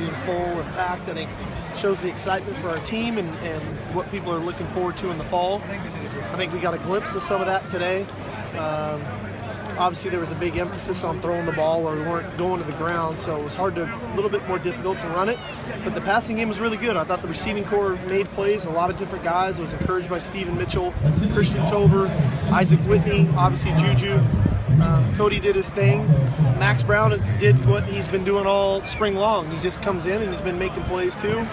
being full and packed. I think shows the excitement for our team and what people are looking forward to in the fall. I think we got a glimpse of some of that today. Obviously, there was a big emphasis on throwing the ball where we weren't going to the ground, so it was a little bit more difficult to run it. But the passing game was really good. I thought the receiving corps made plays, a lot of different guys. I was encouraged by Stephen Mitchell, Christian Tober, Isaac Whitney, obviously Juju. Cody did his thing. Max Brown did what he's been doing all spring long. He just comes in and he's been making plays too.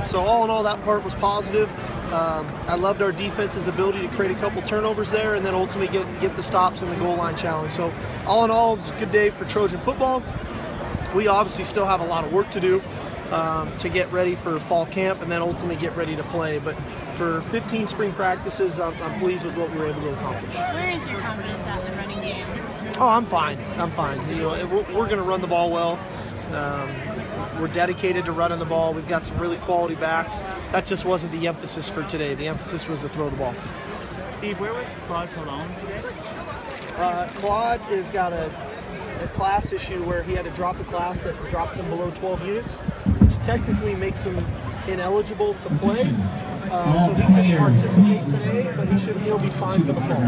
So all in all, that part was positive. I loved our defense's ability to create a couple turnovers there and then ultimately get the stops in the goal line challenge. So all in all, it was a good day for Trojan football. We obviously still have a lot of work to do to get ready for fall camp and then ultimately get ready to play. But for 15 spring practices, I'm pleased with what we were able to accomplish. Where is your confidence at in the running game? Oh, I'm fine. I'm fine. You know, we're going to run the ball well. We're dedicated to running the ball. We've got some really quality backs. That just wasn't the emphasis for today. The emphasis was to throw the ball. Steve, where was Claude Cologne today? Claude has got a class issue where he had to drop a class that dropped him below 12 units, which technically makes him ineligible to play. So he couldn't participate today, but he'll be fine for the fall.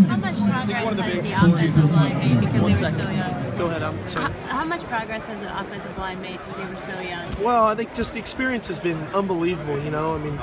How much progress has the offensive line made because they were so young? Go ahead, I'm sorry. How much progress has the offensive line made because they were so young? Well, I think just the experience has been unbelievable, you know. I mean,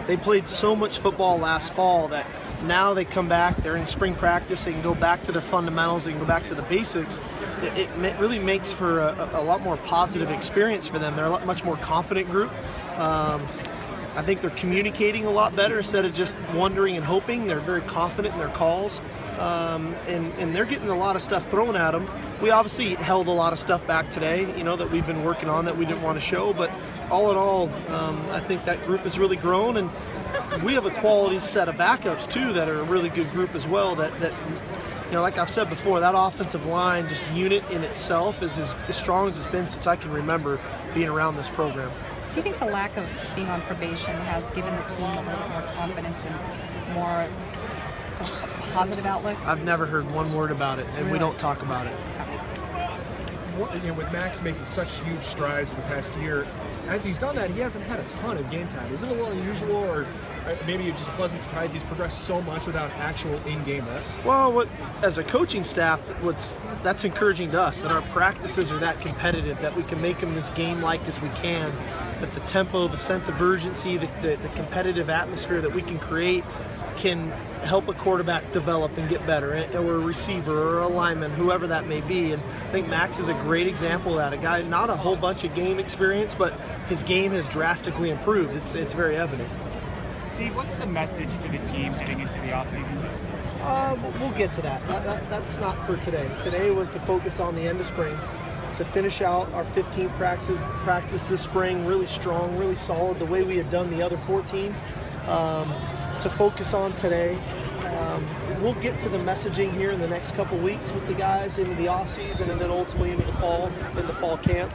they played so much football last fall that now they come back, they're in spring practice, they can go back to their fundamentals, they can go back to the basics. It really makes for a lot more positive experience for them. They're a much more confident group. I think they're communicating a lot better instead of just wondering and hoping. They're very confident in their calls, and they're getting a lot of stuff thrown at them. We obviously held a lot of stuff back today, you know, that we've been working on that we didn't want to show. But all in all, I think that group has really grown, and we have a quality set of backups too that are a really good group as well. That you know, like I've said before, that offensive line, just unit in itself, is as strong as it's been since I can remember being around this program. Do you think the lack of being on probation has given the team a little more confidence and more positive outlook? I've never heard one word about it, and Really? we don't talk about it. You know, with Max making such huge strides in the past year, as he's done that, he hasn't had a ton of game time. Is it a little unusual, or maybe just a pleasant surprise he's progressed so much without actual in-game reps? Well, as a coaching staff, that's encouraging to us, that our practices are that competitive, that we can make them as game-like as we can, that the tempo, the sense of urgency, the competitive atmosphere that we can create can help a quarterback develop and get better, or a receiver or a lineman, whoever that may be. And I think Max is a great example of that. A guy, not a whole bunch of game experience, but his game has drastically improved. It's very evident. Steve, what's the message for the team heading into the offseason? We'll get to that. That's not for today. Today was to focus on the end of spring, to finish out our 15th practice this spring really strong, really solid, the way we had done the other 14. To focus on today. We'll get to the messaging here in the next couple weeks with the guys into the off season and then ultimately into fall camp.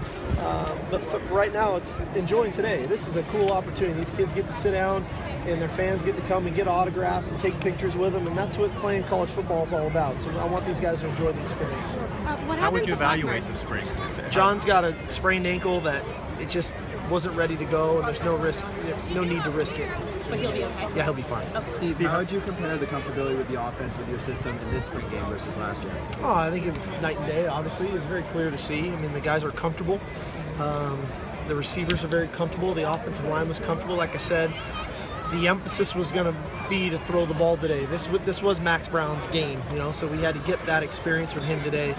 But for right now, it's enjoying today. This is a cool opportunity. These kids get to sit down and their fans get to come and get autographs and take pictures with them, and that's what playing college football is all about. So I want these guys to enjoy the experience. How would you evaluate the spring? John's got a sprained ankle that it just wasn't ready to go, and there's no risk, no need to risk it. But he'll be okay. Yeah, he'll be fine. Okay. Steve, how would you compare the comfortability with the offense with your system in this spring game versus last year? Oh, I think it's night and day, obviously. It's very clear to see. I mean, the guys are comfortable. The receivers are very comfortable. The offensive line was comfortable. Like I said, the emphasis was going to be to throw the ball today. This was Max Brown's game, you know, so we had to get that experience with him today.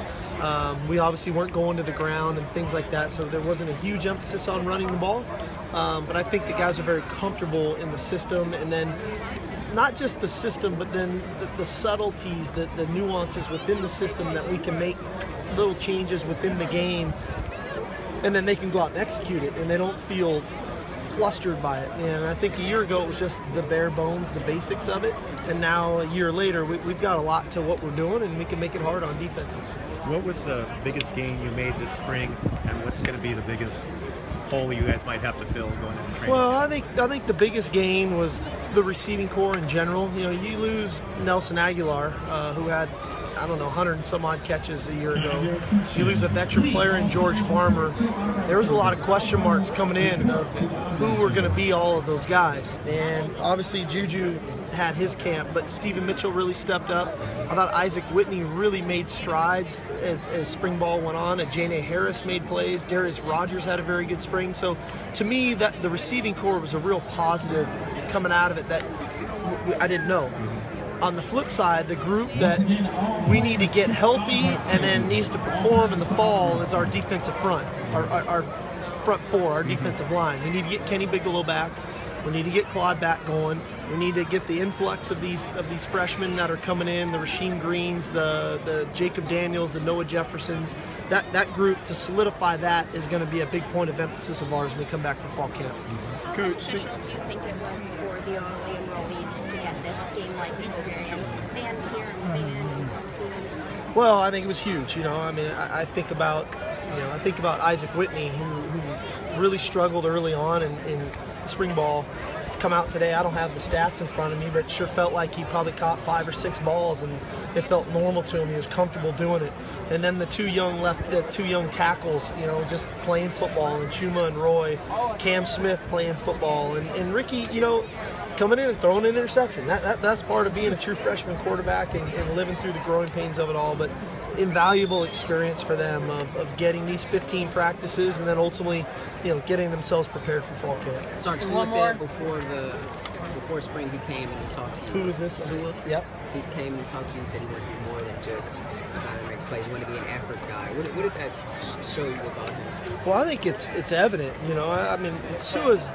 We obviously weren't going to the ground and things like that, so there wasn't a huge emphasis on running the ball. But I think the guys are very comfortable in the system, and then not just the system, but then the subtleties, the nuances within the system that we can make little changes within the game, and then they can go out and execute it, and they don't feel flustered by it. And I think a year ago it was just the bare bones, the basics of it, and now a year later we've got a lot to what we're doing, and we can make it hard on defenses. What was the biggest gain you made this spring, and what's going to be the biggest hole you guys might have to fill going into training? Well, I think the biggest gain was the receiving core in general. You know, you lose Nelson Aguilar, who had I don't know, 100 and some odd catches a year ago. You lose a veteran player in George Farmer. There was a lot of question marks coming in of who were going to be all of those guys. And obviously Juju had his camp, but Stephen Mitchell really stepped up. I thought Isaac Whitney really made strides as spring ball went on. Ajane Harris made plays. Darius Rogers had a very good spring. So to me, that the receiving core was a real positive coming out of it that I didn't know. On the flip side, the group that we need to get healthy and then needs to perform in the fall is our defensive front, our front four, our defensive line. We need to get Kenny Bigelow back. We need to get Claude back going. We need to get the influx of these freshmen that are coming in, the Rasheem Greens, the Jacob Daniels, the Noah Jeffersons. That group, to solidify that, is going to be a big point of emphasis of ours when we come back for fall camp. How beneficial do you think it was for the early enrollees to get this game-like experience with fans here and moving in and seeing? Well, I think it was huge. I mean, I think about Isaac Whitney, who really struggled early on in spring ball. Come out today, I don't have the stats in front of me, but sure felt like he probably caught 5 or 6 balls, and it felt normal to him. He was comfortable doing it. And then the two young tackles, just playing football, and Chuma and Roy, Cam Smith playing football, and Ricky, coming in and throwing an interception. That's part of being a true freshman quarterback and living through the growing pains of it all. But invaluable experience for them of getting these 15 practices and then ultimately, getting themselves prepared for fall camp. Sarkisian, you said before spring he came and he talked to you. Who is this? Sua? Yep. He came and talked to you and said he wanted to be more than just a guy that makes plays. He wanted to be an effort guy. What did that show you about him? Well, I think it's evident. I mean, Sua's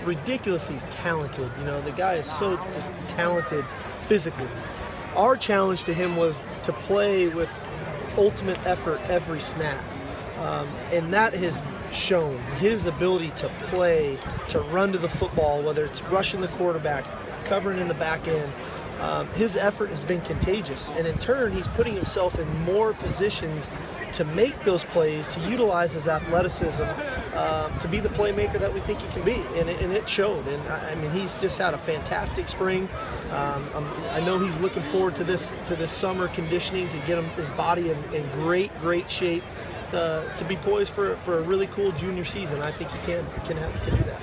ridiculously talented. The guy is so just talented physically. Our challenge to him was to play with ultimate effort every snap, and that has shown his ability to play, to run to the football, whether it's rushing the quarterback, covering in the back end. His effort has been contagious, and in turn he's putting himself in more positions to make those plays, to utilize his athleticism, to be the playmaker that we think he can be, and it showed. And I mean, he's just had a fantastic spring. I know he's looking forward to this summer conditioning to get his body in great shape to be poised for a really cool junior season. I think he can do that.